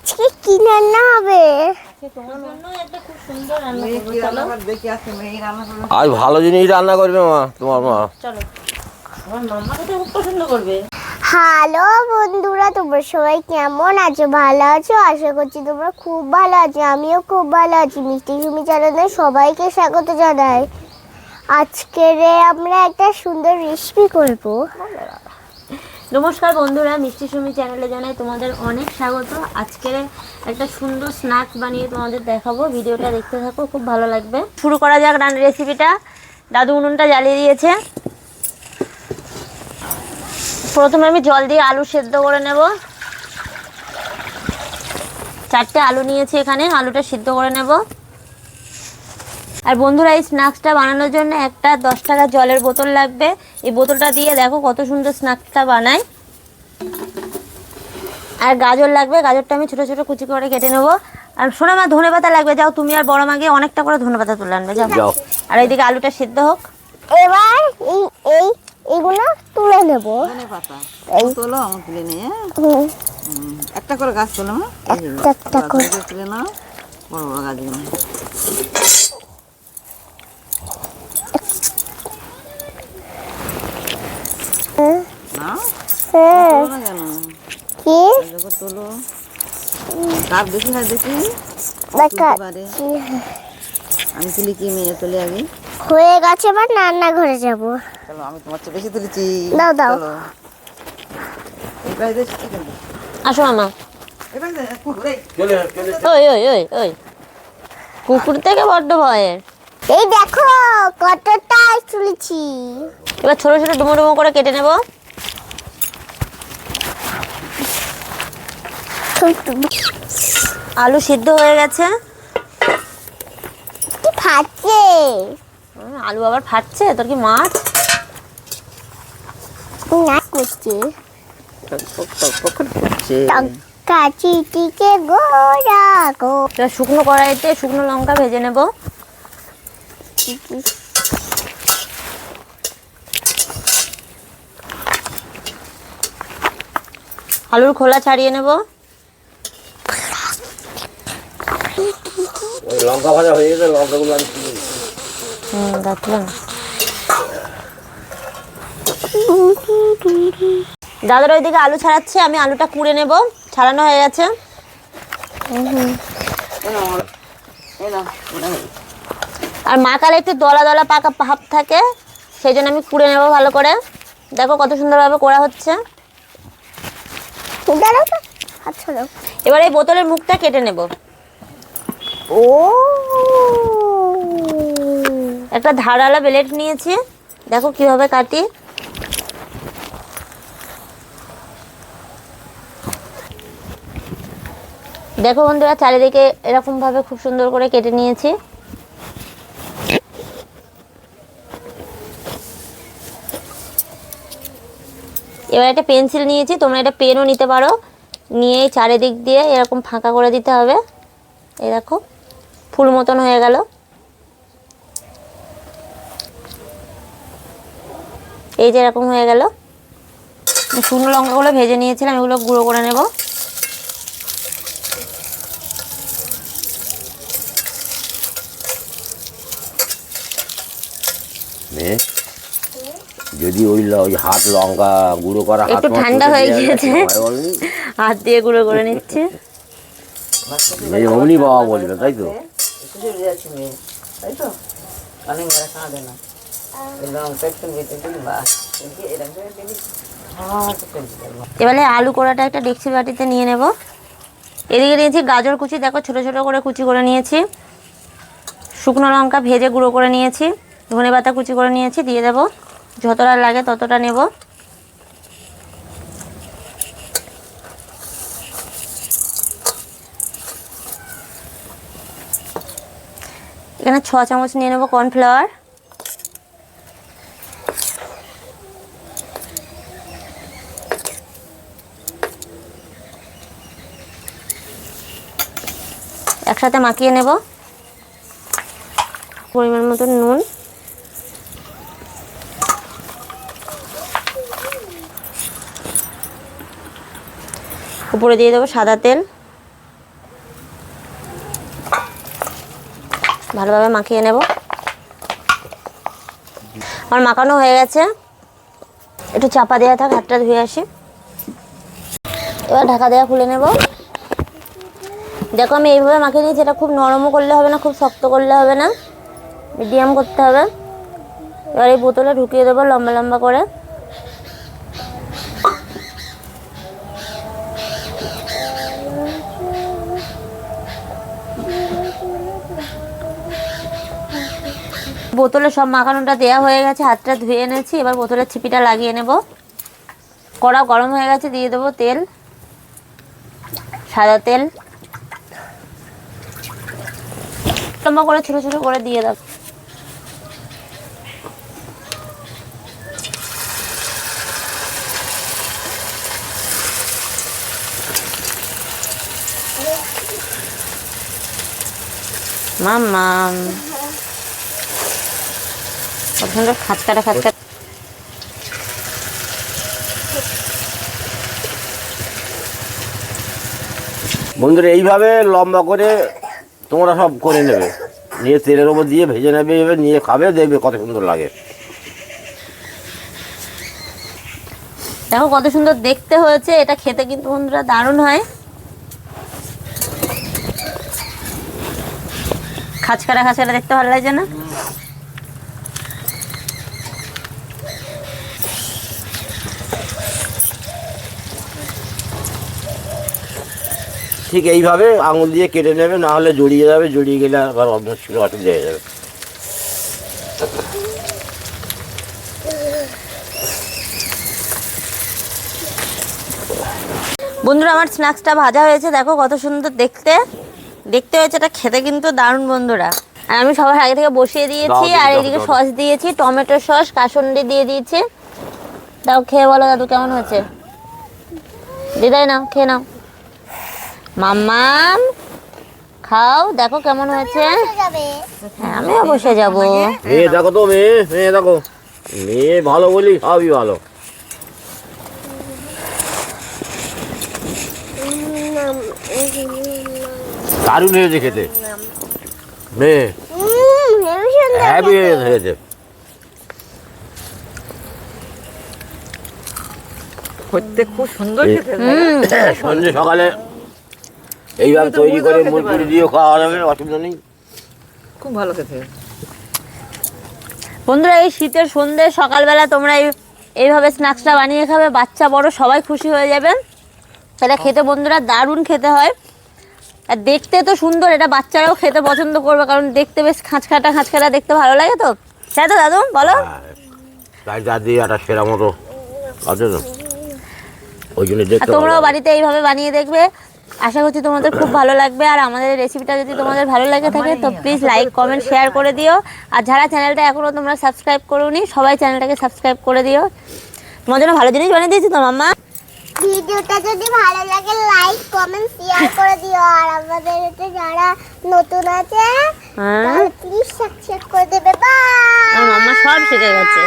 আজকে কি রান্না হবে? তোমার জন্য একটা খুব সুন্দর রান্না করব। চলো দেখি আজকে মেয়ে রান্না করবে। আজ ভালো জিনিস রান্না করবে মা, তোমার মা। চলো, আমার মাম্মাকে তো খুব পছন্দ করবে। হ্যালো বন্ধুরা, তোমরা সবাই কেমন আছো? ভালো আছো? আশা করছি তোমরা খুব ভালো আছো। আমিও খুব ভালো আছি। মিষ্টি সুমি চ্যানেলে সবাইকে স্বাগত জানাই। আজকের আমরা একটা সুন্দর রেসিপি করব। নমস্কার বন্ধুরা, মিষ্টি সুমি চ্যানেলে জানাই তোমাদের অনেক স্বাগত। আজকের একটা সুন্দর স্ন্যাক্স বানিয়ে তোমাদের দেখাবো। ভিডিওটা দেখতে থাকো, খুব ভালো লাগবে। শুরু করা যাক রেসিপিটা। দাদু উনুনটা জ্বালিয়ে দিয়েছে। প্রথমে আমি জল দিয়ে আলু সেদ্ধ করে নেব। 4টে আলু নিয়েছি এখানে, আলুটা সিদ্ধ করে নেব। আর বন্ধুরা, এই স্ন্যাক্সটা বানানোর জন্য একটা 10 টাকার জলের বোতল লাগবে। এই বোতলটা দিয়ে দেখো কত সুন্দর স্ন্যাক্সটা বানাই। আর গাজর লাগবে, গাজরটা আমি ছোটো ছোটো কুচি করে কেটে নেবো। আর শোনো মা, ধনেপাতা লাগবে। যাও তুমি আর বড় মাকে অনেকটা করে ধনেপাতা তুলে আনবে, যাও। আর এইদিকে আলুটা সিদ্ধ হোক। এবার এইগুলো তুলে নেব। ধনেপাতা তোলো, আমার তুলে নিয়ে একটা করে গাছ তোলো। মা একটা করে তুলে নাও, বড় বড় গাছগুলো। না তোলো না কেন? কি দেখো তোলো, কাপ বেশি হয় দেখি দেখা পারে। আমি তুলি কি মেয়ে তুলে আগে? হয়ে গেছে, এবার রান্নাঘরে যাব। চলো, আমি তোমার চেয়ে বেশি তুলেছি। দাও দাও। চলো এবার দেখছি কিন্তু আসো মামা। এবার কুকুরে ওই ওই ওই ওই কুকুর থেকে বড্ড ভয়ের। এই দেখো কতটা তুলেছি। এবার ছোটো ছোটো ডুমো ডুমো করে কেটে নেব। আলু সিদ্ধ হয়ে গেছে। কি ফাটছে? আলু আবার ফাটছে? তোর কি মাছ? না করছে করছে। কাচিটিকে গোড়া গো। এবার শুকনো কড়াইতে শুকনো লঙ্কা ভেজে নেব। আলুর খোলা ছাড়িয়ে নেব। লঙ্কা ভাজা হয়ে গেছে, লঙ্কাগুলো আমি দেখলাম। দাদার ওইদিকে আলু ছাড়াচ্ছে, আমি আলুটা কুড়ে নেব। ছাড়ানো হয়ে গেছে। আর মাকালে একটু দলা দলা পাকা ভাব থাকে, সেই জন্য আমি কুড়ে নেব ভালো করে। দেখো কত সুন্দরভাবে করা হচ্ছে। আচ্ছা দাও। এবার এই বোতলের মুখটা কেটে নেব। ও একটা ধারালা ব্লেড নিয়েছি, দেখো কিভাবে কাটি। দেখো বন্ধুরা, চারিদিকে এরকম ভাবে খুব সুন্দর করে কেটে নিয়েছি। এবার একটা পেন্সিল নিয়েছি, তোমরা এটা পেনও নিতে পারো। নিয়ে চারিদিক দিয়ে এরকম ফাঁকা করে দিতে হবে। এই দেখো ফুল মতন হয়ে গেল। এই যে এরকম হয়ে গেল। শুকনো লঙ্কাগুলো ভেজে নিয়েছিলাম, এগুলো গুঁড়ো করে নেব। যদি ওই হাত লঙ্কা গুঁড়ো করা একটু ঠান্ডা হয়ে গিয়েছে, হাত দিয়ে গুঁড়ো করে নিচ্ছে। অমনি বাবা বলবে, তাই তো? তাই তো অনেক মেরা কাঁদে না এবারে আলু কোড়াটা একটা ডেকচি বাটিতে নিয়ে নেব। এদিকে নিয়েছি গাজর কুচি, দেখো ছোট ছোট করে কুচি করে নিয়েছি। শুকনো লঙ্কা ভেজে গুঁড়ো করে নিয়েছি। ধনেপাতা কুচি করে নিয়েছি, দিয়ে দেব। যতটা লাগে ততটা নেব। এখানে 6 চামচ নিয়ে নেব কর্নফ্লাওয়ার। একসাথে মাখিয়ে নেব। পরিমাণ মতো নুন, উপরে দিয়ে দেবো সাদা তেল। ভালোভাবে মাখিয়ে নেব। আমার মাখানো হয়ে গেছে, একটু চাপা দেওয়া থাক, হাতটা ধুয়ে আসি। এবার ঢাকা দেওয়া খুলে নেব। দেখো আমি এইভাবে মাখিয়ে নিয়েছি, এটা খুব নরমও করলে হবে না, খুব শক্ত করলে হবে না, মিডিয়াম করতে হবে। এবার এই বোতলে ঢুকিয়ে দেবো লম্বা লম্বা করে। বোতলে সব মাখানোটা দেওয়া হয়ে গেছে, হাতটা ধুয়ে এনেছি। এবার বোতলের ছিপিটা লাগিয়ে নেব। কড়া গরম হয়ে গেছে, দিয়ে দেবো তেল, সাদা তেল। লম্বা করে ছোট ছোট করে দিয়ে দাও। মাম্মাম কত সুন্দর খাটকাটা খাটকাটা। বন্ধুরা এইভাবে লম্বা করে তোমরা সব করে নেবে, নিয়ে তেলের ওপর দিয়ে ভেজে নেবে, এবার নিয়ে খাবে, দেখবে কত সুন্দর লাগে। দেখো কত সুন্দর দেখতে হয়েছে, এটা খেতে কিন্তু বন্ধুরা দারুণ হয়। খাঁচকাটা খাঁচকাটা দেখতে ভালো লাগছে না? ঠিক এইভাবে আঙুল দিয়ে কেটে নেবে, না হলে জড়িয়ে যাবে, জড়িয়ে গেলে আবার অসুবিধা হয়ে যাবে। বন্ধুরা আমার স্ন্যাক্সটা ভাজা হয়েছে, দেখো কত সুন্দর দেখতে দেখতে হয়েছে, এটা খেতে কিন্তু দারুণ বন্ধুরা। আর আমি সবার আগে থেকে বসিয়ে দিয়েছি, আর এদিকে সস দিয়েছি, টমেটো সস, কাসুন্দি দিয়ে দিয়েছি। দাও খেয়ে বলো দাদু কেমন হয়েছে। দিদাই নাও, খেয়ে নাও। মাম্মাম খাও, দেখো কেমন হয়েছে। হ্যাঁ আমিও বসে যাবো। মেয়ে দেখো তো, মেয়ে দেখো, মেয়ে ভালো বলি সবই ভালো। দারুণ হয়েছে খেতে, মেয়ে হ্যাপি হয়েছে। করতে খুব সুন্দর খেতে। সন্ধ্যে সকালে এইভাবে তৈরি করে মুড়ি দিয়েও খাওয়া যাবে, অসুবিধা নেই। খুব ভালো খেতে। বন্ধুরা এই শীতের সন্ধ্যে সকালবেলা তোমরা এইভাবে স্ন্যাক্সটা বানিয়ে খাবে, বাচ্চা বড় সবাই খুশি হয়ে যাবে। এটা খেতে বন্ধুরা দারুণ খেতে হয়, আর দেখতে তো সুন্দর, এটা বাচ্চারাও খেতে পছন্দ করবে, কারণ দেখতে বেশ খাঁচকাটা খাঁচকাটা দেখতে ভালো লাগে। তো তাই তো দাদু বলো, তাই দাদি একটা সেরা মতো আছে তো, ওই জন্য দেখতে তোমরাও বাড়িতে এইভাবে বানিয়ে দেখবে, আশা করছি তোমাদের খুব ভালো লাগবে। আর আমাদের রেসিপিটা যদি তোমাদের ভালো লাগে থাকে তো প্লিজ লাইক কমেন্ট শেয়ার করে দিও। আর যারা চ্যানেলটা এখনও তোমরা সাবস্ক্রাইব করোনি সবাই চ্যানেলটাকে সাবস্ক্রাইব করে দিও। তোমার জন্য ভালো জিনিস বানিয়ে দিয়েছি তো মাম্মা। ভিডিওটা যদি ভালো লাগে লাইক কমেন্ট শেয়ার করে দিও, আর আমাদের এতে যারা নতুন আছে হ্যাঁ তাহলে প্লিজ সাবস্ক্রাইব করে দেবে। বাই। আমার মাম্মা সব শিখে গেছে।